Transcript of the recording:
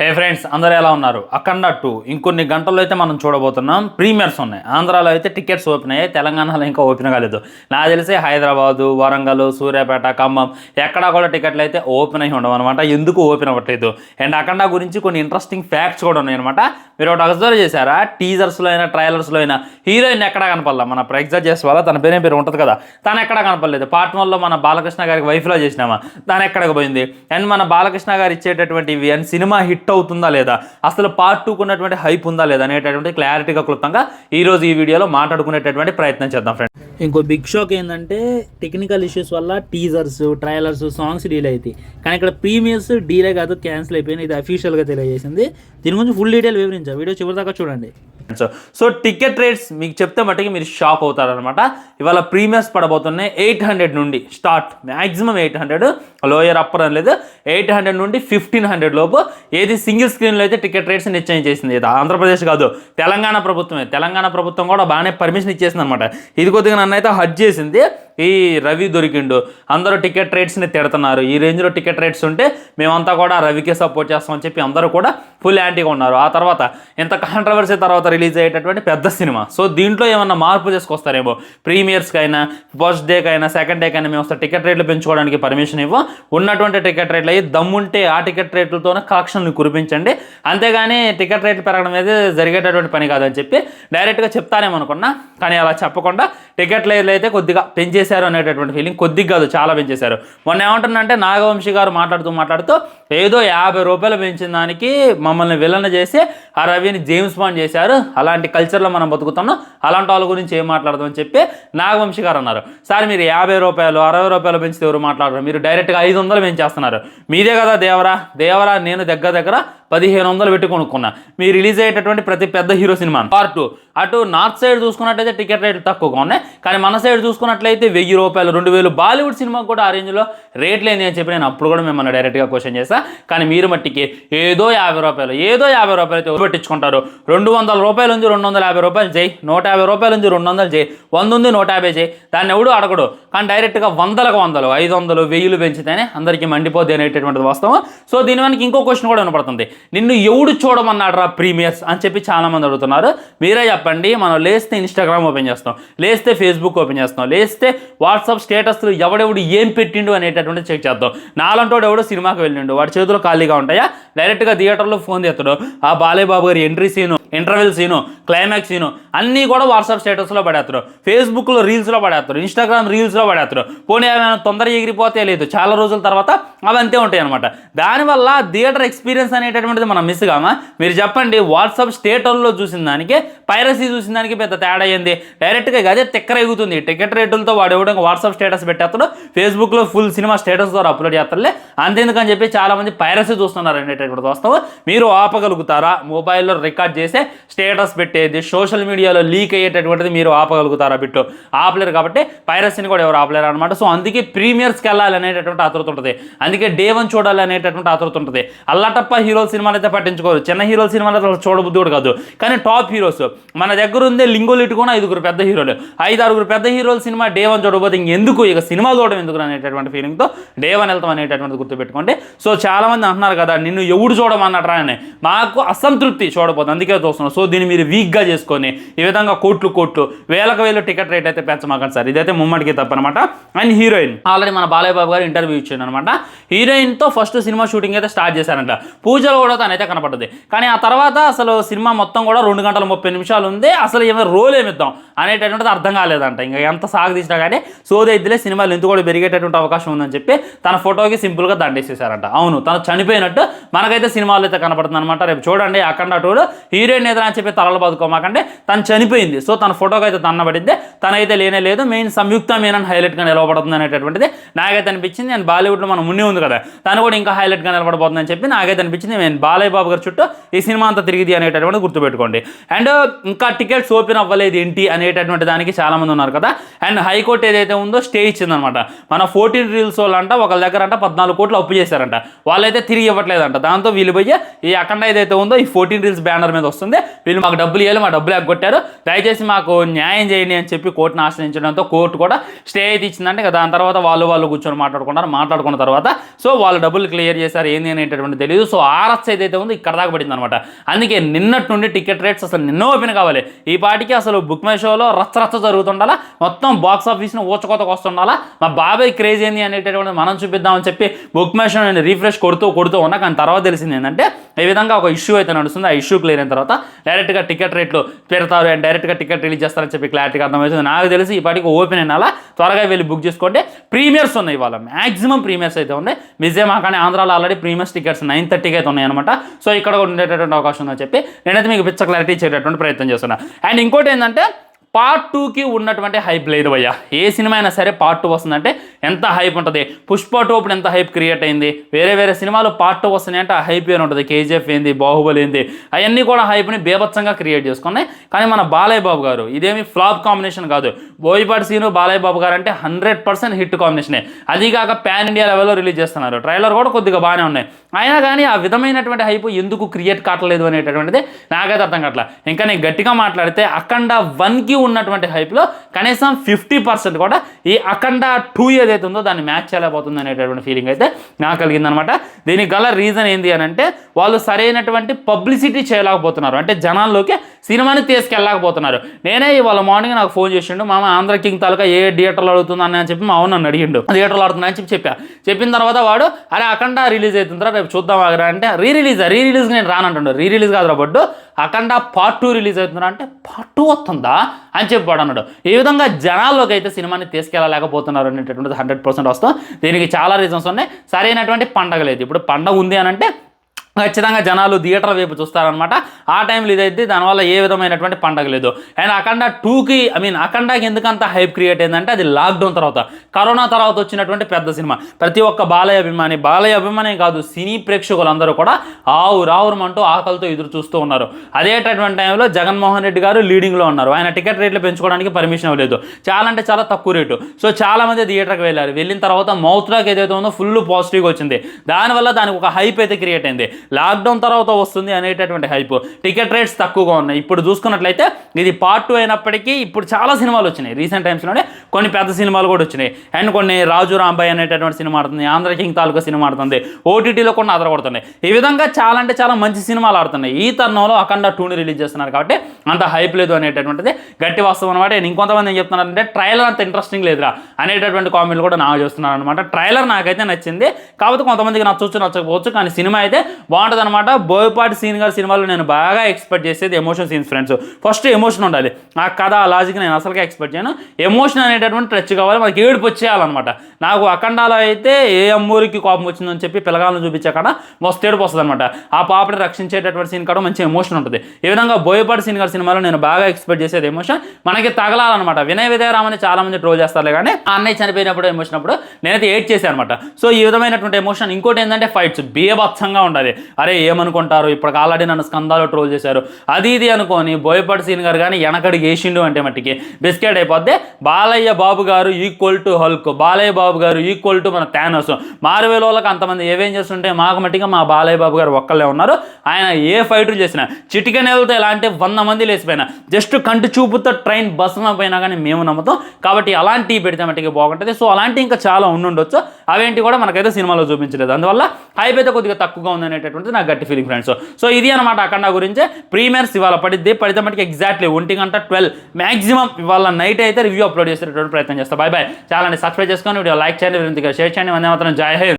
హే friends, అందరూ ఎలా ఉన్నారు? అఖండ 2 ఇంకొన్ని గంటల్లో అయితే మనం చూడబోతున్నాం. ప్రీమియర్స్ ఉన్నాయి. ఆంధ్రాలో అయితే టికెట్స్ ఓపెన్ అయ్యాయి, తెలంగాణలో ఇంకా ఓపెన్ కాలేదు. నాకు తెలిసి హైదరాబాదు, వరంగల్, సూర్యాపేట, ఖమ్మం ఎక్కడా కూడా టికెట్లు అయితే ఓపెన్ అయ్యి ఉండవు అనమాట. ఎందుకు ఓపెన్ అవ్వట్లేదు? అండ్ అఖండ గురించి కొన్ని ఇంట్రెస్టింగ్ ఫ్యాక్ట్స్ కూడా ఉన్నాయి అనమాట. మీరు ఒకటి అబ్జర్వ్ చేశారా? టీజర్స్లో అయినా ట్రైలర్స్లో అయినా హీరోయిన్ ఎక్కడా కనపడలా. మన ఎగ్జాక్ట్ చేసే వాళ్ళ తన పేరు ఉంటుంది కదా, తను ఎక్కడా కనపడలేదు. పార్ట్ 1లో మన బాలకృష్ణ గారికి వైఫ్లో చేసినామా, తను ఎక్కడికి పోయింది? అండ్ మన బాలకృష్ణ గారు ఇచ్చేటటువంటివి అండ్ సినిమా హిట్ అవుతుందా లేదా, అసలు పార్ట్ 2 ఉన్నటువంటి హైప్ ఉందా లేదా అనేటటువంటి క్లారిటీగా క్లుప్తంగా ఈరోజు ఈ వీడియోలో మాట్లాడుకునేటటువంటి ప్రయత్నం చేద్దాం ఫ్రెండ్స్. ఇంకో బిగ్ షాక్ ఏంటంటే టెక్నికల్ ఇష్యూస్ వల్ల టీజర్స్, ట్రైలర్స్, సాంగ్స్ డీలే అవుతాయి. కానీ ఇక్కడ ప్రీమియర్స్ డీలే కాదు, క్యాన్సిల్ అయిపోయింది. ఇది అఫీషియల్గా తెలియజేసింది. దీని గురించి ఫుల్ డీటెయిల్ వివరించా, వీడియో చివరి దాకా చూడండి. సో టికెట్ రేట్స్ మీకు చెప్తే మట్టుకి మీరు షాక్ అవుతారనమాట. ఇవాళ ప్రీమియర్స్ పడబోతున్నాయి 800 నుండి స్టార్ట్, మ్యాక్సిమం 800, లోయర్ అప్పర్ అని లేదు. 800 నుండి 1500 లోపు. ఏది సింగిల్ స్క్రీన్లో అయితే టికెట్ రేట్స్ నిశ్చయం చేసింది. ఇది ఆంధ్రప్రదేశ్ కాదు, తెలంగాణ ప్రభుత్వమే. తెలంగాణ ప్రభుత్వం కూడా బాగానే పర్మిషన్ ఇచ్చేసింది అనమాట. ఇది కొద్దిగా నన్ను అయితే హజ్ చేసింది. ఈ రవి దొరికిండు, అందరూ టికెట్ రేట్స్ని తిడుతున్నారు. ఈ రేంజ్లో టికెట్ రేట్స్ ఉంటే మేమంతా కూడా రవికే సపోర్ట్ చేస్తామని చెప్పి అందరూ కూడా ఫుల్ యాంటీగా ఉన్నారు. ఆ తర్వాత ఇంత కాంట్రవర్సీ తర్వాత రిలీజ్ అయ్యేటటువంటి పెద్ద సినిమా. సో దీంట్లో ఏమన్నా మార్పు చేసుకొస్తారేమో. ప్రీమియర్స్కైనా, ఫస్ట్ డేకైనా, సెకండ్ డేకైనా మేము వస్తే టికెట్ రేట్లు పెంచుకోవడానికి పర్మిషన్ ఇవ్వం. ఉన్నటువంటి టికెట్ రేట్లు అయ్యి దమ్ముంటే ఆ టికెట్ రేట్లతోనే కలెక్షన్లు కురిపించండి, అంతేగాని టికెట్ రేట్లు పెరగడం అనేది జరిగేటటువంటి పని కాదని చెప్పి డైరెక్ట్గా చెప్తానేమనుకున్నా. కానీ అలా చెప్పకుండా టికెట్ రేట్లు అయితే కొద్దిగా పెంచేసారు అనేటటువంటి ఫీలింగ్. కొద్దిగా కాదు, చాలా పెంచేశారు. మొన్న ఏమంటున్నంటే నాగవంశీ గారు మాట్లాడుతూ ఏదో 50 రూపాయలు పెంచిన దానికి మమ్మల్ని విలన్ చేసి ఆ రవిని జేమ్స్ బాండ్ చేశారు. అలాంటి కల్చర్లో మనం బతుకుతున్నాం, అలాంటి వాళ్ళ గురించి ఏం మాట్లాడదామని చెప్పి నాగవంశీ గారు అన్నారు. సార్ మీరు 50 రూపాయలు, 60 రూపాయలు పెంచితే ఎవరు మాట్లాడరు? మీరు డైరెక్ట్గా 500 పెంచేస్తున్నారు. మీదే కదా దేవరా నేను దగ్గర 1500 పెట్టి కొనుక్కున్నా. మీరు రిలీజ్ అయ్యేటటువంటి ప్రతి పెద్ద హీరో సినిమా పార్ట్ 2. అటు నార్త్ సైడ్ చూసుకున్నట్లయితే టికెట్ రేట్లు తక్కువగా ఉన్నాయి, కానీ మన సైడ్ చూసుకున్నట్లయితే 1000 రూపాయలు, 2000. బాలీవుడ్ సినిమాకి కూడా ఆ రేంజ్లో రేట్లు ఏంది అని చెప్పి నేను అప్పుడు కూడా మిమ్మల్ని డైరెక్ట్గా క్వశ్చన్ చేశా. కానీ మీరు మట్టికి ఏదో 50 రూపాయలు అయితే పెట్టించుకుంటారు. 200 రూపాయలు ఉంది 250 రూపాయలు చేయి, 150 రూపాయలు ఉంది 200 చేయి, 100 ఉంది 150 చేయి. దాన్ని ఎవడు అడగడు. కానీ డైరెక్ట్గా 100లకు 100, 500, 1000 పెంచితేనే అందరికీ మండిపోద్ది అనేటటువంటిది వాస్తవం. సో దీని వెనక ఇంకో క్వశ్చన్ కూడా వినపడుతుంది. నిన్ను ఎవడు చూడమన్నాడు రా ప్రీమియర్స్ అని చెప్పి చాలామంది అడుగుతున్నారు. మీరే చెప్పండి. మనం లేస్తే ఇన్స్టాగ్రామ్ ఓపెన్ చేస్తాం, లేస్తే ఫేస్బుక్ ఓపెన్ చేస్తాం, లేస్తే వాట్సాప్ స్టేటస్లు ఎవడెవడు ఏం పెట్టిండు అనేటటువంటి చెక్ చేద్దాం. నాలంటోడు ఎవడో సినిమాకి వెళ్ళిండు, వాడి చేతులు ఖాళీగా ఉంటాయా? డైరెక్ట్గా థియేటర్లో ఫోన్ తీస్తాడు. ఆ బాలయ్యబాబు గారి entry scene, interval scene, climax scene అన్నీ కూడా వాట్సాప్ స్టేటస్లో పడేస్తారు, ఫేస్బుక్లో రీల్స్లో పడేస్తారు, ఇన్స్టాగ్రామ్ రీల్స్లో పడేస్తారు. పోనీ ఏమైనా తొందరగా ఎగిరిపోతే లేదు, చాలా రోజుల తర్వాత అవి అంతే ఉంటాయి అనమాట. దానివల్ల థియేటర్ ఎక్స్పీరియన్స్ అనేటటువంటిది మనం మిస్ కామా? మీరు చెప్పండి. వాట్సాప్ స్టేటస్లో చూసిన దానికి, పైరసీ చూసిన దానికి పెద్ద తేడా అయ్యింది. డైరెక్ట్గా అదే తెక్కరేగుతుంది. టికెట్ రేట్లతో వాడు ఎవడో వాట్సాప్ స్టేటస్ పెట్టేస్తాడు, ఫేస్బుక్లో ఫుల్ సినిమా స్టేటస్ ద్వారా అప్లోడ్ చేస్తారులే. అంతేందుకని చెప్పి చాలామంది పైరసీ చూస్తున్నారు అనేటటువంటి వస్తావు. మీరు ఆపగలుగుతారా? మొబైల్లో రికార్డ్ చేసే స్టేటస్ పెట్టేది, సోషల్ మీడియాలో లీక్ అయ్యేటటువంటిది మీరు ఆపగలుగుతారా? బిట్టు ఆపలేరు. కాబట్టి పైరసీని కూడా ఎవరు ఆపలేరు అనమాట. సో అందుకే ప్రీమియర్స్కి వెళ్ళాలి అనేటటువంటి ఆతృత ఉంటుంది. అందుకే డే 1 చూడాలి అనేటటువంటి ఆతృత ఉంటుంది. అల్లాటప్ప హీరోల సినిమాలు అయితే పట్టించుకోరు, చిన్న హీరోల సినిమాలు అయితే చూడబుద్ధి కూడా కాదు. కానీ టాప్ హీరోస్ మన దగ్గర ఉందే లింగోలు ఇట్టుకుని 5 పెద్ద హీరోలు, 5-6 పెద్ద హీరోల సినిమా డే 1 చూడబోతే ఇంకెందుకు, ఇక సినిమా చూడడం ఎందుకు అనేటటువంటి ఫీలింగ్తో డే 1 వెళ్తాం అనేటటువంటి గుర్తుపెట్టుకోండి. సో చాలామంది అంటున్నారు కదా నిన్ను ఎవడు చూడమన్నట్రా అని. మాకు అసంతృప్తి చూడబోతుంది, అందుకే చూస్తున్నాం. సో దీన్ని మీరు వీక్గా చేసుకొని ఈ విధంగా కోట్లు వేలకు టికెట్ రేట్ అయితే పెంచమాకండి సార్. ఇదైతే ముమ్మడికి తప్పనమాట. అండ్ హీరోయిన్ ఆల్రెడీ మన బాలయ్యబాబు గారు ఇంటర్వ్యూ ఇచ్చాడు అనమాట. హీరోయిన్తో ఫస్ట్ సినిమా షూటింగ్ అయితే స్టార్ట్ చేశారంట. పూజలో కూడా తనైతే కనపడ్డది. కానీ ఆ తర్వాత అసలు సినిమా మొత్తం కూడా 2 గంటల 30 నిమిషాలు ఉంది. అసలు ఏమైనా రోల్ ఏమిద్దాం అనేటటువంటిది అర్థం కాలేదంట. ఇంకా ఎంత సాగదీసినా కానీ సోదైద్దిలే సినిమాలు ఎందుకు కూడా పెరిగేటటువంటి అవకాశం ఉందని చెప్పి తన ఫోటోకి సింపుల్గా దండేసేసారంట. అవును, తను చనిపోయినట్టు మనకైతే సినిమాలు అయితే కనపడుతుంది అనమాట. రేపు చూడండి అఖండ 2 హీరోయిన్ ఏదైనా అని చెప్పి తలలు బతుకోమాకంటే తను చనిపోయింది. సో తన ఫోటోకి అయితే దండబడింది. తనైతే లేనే లేదు. మెయిన్ సంయుక్త మీనన్ హైలైట్గా నిలవబడుతుంది అనేటటువంటిది నాకైతే అనిపించింది. అండ్ బాలీవుడ్లో మనం మున్ని ఉంది కదా, తను కూడా ఇంకా హైలైట్గా నిలబడబోతుందని చెప్పి నాకైతే అనిపించింది. నేను బాలయ్య బాబు గారి చుట్టూ ఈ సినిమా అంతా తిరిగిది అనేటటువంటి గుర్తుపెట్టుకోండి. అండ్ ఇంకా టికెట్స్ ఓపెన్ అవ్వలేదు ఏంటి అనేటటువంటి దానికి చాలామంది ఉన్నారు కదా. అండ్ హైకోర్టు ఏదైతే ఉందో స్టే ఇచ్చిందనమాట. మన 14 రీల్స్ వాళ్ళంట ఒకళ్ళ దగ్గర అంట 14 కోట్లు అప్పు చేశారంట. వాళ్ళైతే తిరిగి ఇవ్వట్లేదంట. దాంతో వీళ్ళు పోయి ఈ అఖండ ఏదైతే ఉందో ఈ 14 రీల్స్ బ్యానర్ మీద వస్తుంది, వీళ్ళు మాకు డబ్బులు ఇవ్వాలి, మా డబ్బులు ఎగ్గొట్టారు, దయచేసి మాకు న్యాయం చేయండి అని చెప్పి కోర్టును ఆశ్రయించడంతో కోర్టు కూడా స్టే అయితే ఇచ్చిందంటే కదా. దాని తర్వాత వాళ్ళు కూర్చొని మాట్లాడుకున్న తర్వాత సో వాళ్ళు డబ్బులు క్లియర్ చేశారు ఏంది అనేటటువంటి తెలియదు. సో ఆ రచ్చ మార్క్స్ ఏదైతే ఉందో ఇక్కడ దాకా పడింది అనమాట. అందుకే నిన్నటి నుండి టికెట్ రేట్స్ అసలు నిన్న ఓపెన్ కావాలి. ఈ పాటికి అసలు బుక్ మై షోలో రచ్చ జరుగుతుండాలా, మొత్తం బాక్స్ ఆఫీస్ని ఊచకోతకు వస్తుండాలా, మా బాబాయ్ క్రేజ్ ఏంది అనేటటువంటి మనం చూపిద్దామని చెప్పి బుక్ మై షో నేను రీఫ్రెష్ కొడుతూ ఉన్నా. కానీ తర్వాత తెలిసింది ఏంటంటే ఈ విధంగా ఒక ఇష్యూ అయితే నడుస్తుంది. ఆ ఇష్యూ క్లియర్ అయిన తర్వాత డైరెక్ట్గా టికెట్ రేట్లు పెడతారు అండ్ డైరెక్ట్గా టికెట్ రిలీజ్ చేస్తారని చెప్పి క్లారిటీగా అర్థమవుతుంది. నాకు తెలిసి ఈ పాటికి ఓపెన్ అయినా త్వరగా వెళ్ళి బుక్ చేసుకోండి. ప్రీమియర్స్ ఉన్నాయి, ఇవాళ మ్యాక్సిమం ప్రీమియర్స్ అయితే ఉన్నాయి. విజయమా కానీ ఆంధ్రాలో ఆల్రెడీ ప్రీమియర్స్ టికెట్స్ 9:30కి అయితే ఉన్నాయి అనమాట. సో ఇక్కడ ఉండేటటువంటి అవకాశం ఉందని చెప్పి నేనైతే మీకు పిచ్చ క్లారిటీ ఇచ్చేటటువంటి ప్రయత్నం చేస్తున్నా. అండ్ ఇంకోటి ఏంటంటే పార్ట్ 2కి ఉన్నటువంటి హైప్ లేదు భయ్యా. ఏ సినిమా అయినా సరే పార్ట్ 2 వస్తుందంటే ఎంత హైప్ ఉంటుంది. పుష్ప 2 అప్పుడు ఎంత హైప్ క్రియేట్ అయింది. వేరే సినిమాలు పార్ట్ 2 వస్తున్నాయి అంటే ఆ హైప్ ఏమి ఉంటుంది. కేజీఎఫ్ ఏంది, బాహుబలి ఏంది, అవన్నీ కూడా హైప్ని బేభత్సంగా క్రియేట్ చేసుకున్నాయి. కానీ మన బాలయ్య బాబు గారు ఇదేమి ఫ్లాప్ కాంబినేషన్ కాదు. బోయపాటి సీను బాలయ్య బాబు గారు అంటే 100% హిట్ కాంబినేషనే. అదిగాక పాన్ ఇండియా లెవెల్లో రిలీజ్ చేస్తున్నారు. ట్రైలర్ కూడా కొద్దిగా బాగానే ఉన్నాయి. అయినా కానీ ఆ విధమైనటువంటి హైప్ ఎందుకు క్రియేట్ కావట్లేదు అనేటటువంటిది నాకైతే అర్థం కావట్లా. ఇంకా నేను గట్టిగా మాట్లాడితే అఖండ 1కి ఉన్నటువంటి హైప్లో కనీసం 50% కూడా ఈ అఖండ 2 ఏదైతే ఉందో దాన్ని మ్యాచ్ చేయలేకపోతుంది అనేటటువంటి ఫీలింగ్ అయితే నాకు కలిగిందనమాట. దీనికి గల రీజన్ ఏంటి అని అంటే వాళ్ళు సరైనటువంటి పబ్లిసిటీ చేయలేకపోతున్నారు. అంటే జనాల్లోకి సినిమాని తీసుకెళ్ళలేకపోతున్నారు. నేనే ఇవాళ మార్నింగ్ నాకు ఫోన్ చేసిండు, మామ ఆంధ్ర కింగ్ తాలూకా ఏ థియేటర్లో అడుగుతుందని అని చెప్పి మా అవును నన్ను అడిగిండు. థియేటర్లో ఆడుతున్నా అని చెప్పిన తర్వాత వాడు అరే అఖండ రిలీజ్ అవుతుందిరా రేపు చూద్దాం ఆగరా అంటే రీ రిలీజ్ నేను రానంటాడు. రీ రిలీజ్ కాదురా బడ్డు, అఖండ పార్ట్ 2 రిలీజ్ అవుతుందా అంటే పార్ట్ 2 వస్తుందా అని చెప్పాడు అన్నాడు. ఈ విధంగా జనాల్లోకి అయితే సినిమాని తీసుకెళ్ళలేకపోతున్నారు అనేటటువంటిది 100% వస్తాం. దీనికి చాలా రీజన్స్ ఉన్నాయి. సరైనటువంటి పండగ లేదు. ఇప్పుడు పండగ ఉంది అని అంటే ఖచ్చితంగా జనాలు థియేటర్ వైపు చూస్తారనమాట. ఆ టైంలో ఇదైతే దానివల్ల ఏ విధమైనటువంటి పండగ లేదు. అండ్ అఖండ 2కి అఖండకి ఎందుకంత హైప్ క్రియేట్ అయిందంటే అది లాక్డౌన్ తర్వాత, కరోనా తర్వాత వచ్చినటువంటి పెద్ద సినిమా. ప్రతి ఒక్క బాలయ్య అభిమాని కాదు సినీ ప్రేక్షకులందరూ కూడా రావురమంటూ ఆకలితో ఎదురు చూస్తూ ఉన్నారు. అదేటటువంటి టైంలో జగన్మోహన్ రెడ్డి గారు లీడింగ్లో ఉన్నారు. ఆయన టికెట్ రేట్లు పెంచుకోవడానికి పర్మిషన్ ఇవ్వలేదు. చాలా తక్కువ రేటు. సో చాలా మంది థియేటర్కి వెళ్ళారు. వెళ్ళిన తర్వాత మౌత్ టాక్ ఏదైతే ఉందో ఫుల్ పాజిటివ్గా వచ్చింది. దానివల్ల దానికి ఒక హైప్ అయితే క్రియేట్ అయింది. లాక్డౌన్ తర్వాత వస్తుంది అనేటటువంటి హైప్. టికెట్ రేట్స్ తక్కువగా ఉన్నాయి. ఇప్పుడు చూసుకున్నట్లయితే ఇది పార్ట్ 2 అయినప్పటికీ ఇప్పుడు చాలా సినిమాలు వచ్చినాయి. రీసెంట్ టైమ్స్లోనే కొన్ని పెద్ద సినిమాలు కూడా వచ్చినాయి. అండ్ కొన్ని రాజు రాంబాయ్ అనేటటువంటి సినిమా ఆడుతుంది, ఆంధ్ర కింగ్ తాలూకా సినిమా ఆడుతుంది, ఓటీటీలో కూడా ఆధారపడుతున్నాయి. ఈ విధంగా చాలా మంచి సినిమాలు ఆడుతున్నాయి. ఈ తరుణంలో అఖండ 2ని రిలీజ్ చేస్తున్నారు కాబట్టి అంత హైప్ లేదు అనేటటువంటిది గట్టి వాస్తవం అనమాట. ఇంకొంతమంది ఏం చెప్తున్నారంటే ట్రైలర్ అంత ఇంట్రెస్టింగ్ లేదురా అనేటటువంటి కామెంట్లు కూడా నాకు చేస్తున్నారు అనమాట. ట్రైలర్ నాకైతే నచ్చింది, కాకపోతే కొంతమందికి నచ్చకపోవచ్చు. కానీ సినిమా అయితే బాగుంటుంది అనమాట. బోయపాటి సీన్ గారి సినిమాలో నేను బాగా ఎక్స్పెక్ట్ చేసేది emotion scenes friends. First emotion ఉండాలి. ఆ కథ ఆ లాజిక్ నేను అసలుగా ఎక్స్పెక్ట్ చేయను. ఎమోషన్ అనేటటువంటి టచ్ కావాలి, మనకి ఏడుపు వచ్చేయాలన్నమాట. నాకు అఖండాలో అయితే ఏ అమ్మూరికి కోపం వచ్చిందని చెప్పి పిల్లగాలను చూపించే కాడ మస్తు ఏడుపు వస్తుంది అనమాట. ఆ పాపని రక్షించేటటువంటి సీన్ కాడ మంచి ఎమోషన్ ఉంటుంది. ఈ విధంగా బోయపాటి సీన్ గారి సినిమాలో నేను బాగా ఎక్స్పెక్ట్ చేసేది ఎమోషన్ మనకి తగలాలన్నమాట. వినయ విజయరామని చాలా మంది ట్రోల్ చేస్తారులే, కానీ ఆ అన్నయ్య చనిపోయినప్పుడు ఎమోషన్ అప్పుడు నేనైతే ఏడ్ చేశాను అనమాట. సో ఈ విధమైనటువంటి ఎమోషన్. ఇంకోటి ఏంటంటే ఫైట్స్ బీభత్సంగా ఉండాలి. అరే ఏమనుకుంటారు, ఇప్పుడు ఆల్రెడీ నన్ను స్కందాలో ట్రోల్ చేశారు అది ఇది అనుకొని బోయపాటి సీన్ గారు కానీ వెనకడికి వేసిండు అంటే మట్టికి బిస్కెట్ అయిపోద్ది. బాలయ్య బాబు గారు equal to Hulk, Balayya Babu గారు ఈక్వల్ టు మన థానోస్. మార్వెల్ వాళ్ళకి అంతమంది ఏవేం చేస్తుంటే మాకు మట్టిగా మా బాలయ్య బాబు గారు ఒక్కళ్ళే ఉన్నారు. ఆయన ఏ ఫైట్లు చేసినా చిటికెనెలతో ఎలా అంటే 100 మంది లేచిపోయినా, జస్ట్ కంటి చూపుతో ట్రైన్ బస్సులో పోయినా కానీ మేము నమ్ముతాం. కాబట్టి అలాంటివి పెడితే మట్టికి బాగుంటుంది. సో అలాంటివి ఇంకా చాలా ఉండుండొచ్చు. అవేంటి కూడా మనకైతే సినిమాలో చూపించలేదు. అందువల్ల హైప్ అయితే కొద్దిగా తక్కువగా ఉంది అనేటటువంటిది నాకు గట్టి ఫీలింగ్ ఫ్రెండ్స్. సో ఇది అనమాట అఖండ గురించి. ప్రీమియర్స్ ఇవాళ పడితే మటుకు ఎగ్జాక్ట్లీ 1:12 మ్యాక్సిమం ఇవాళ నైట్ అయితే రివ్యూ అప్లోడ్ చేసేటటువంటి ప్రయత్నం చేస్తాను. బై ఛానల్ని సబ్స్క్రైబ్ చేసుకొని వీడియో లైక్ చేయండి, షేర్ చేయండి. వందే మాత్రం. జై హింద్.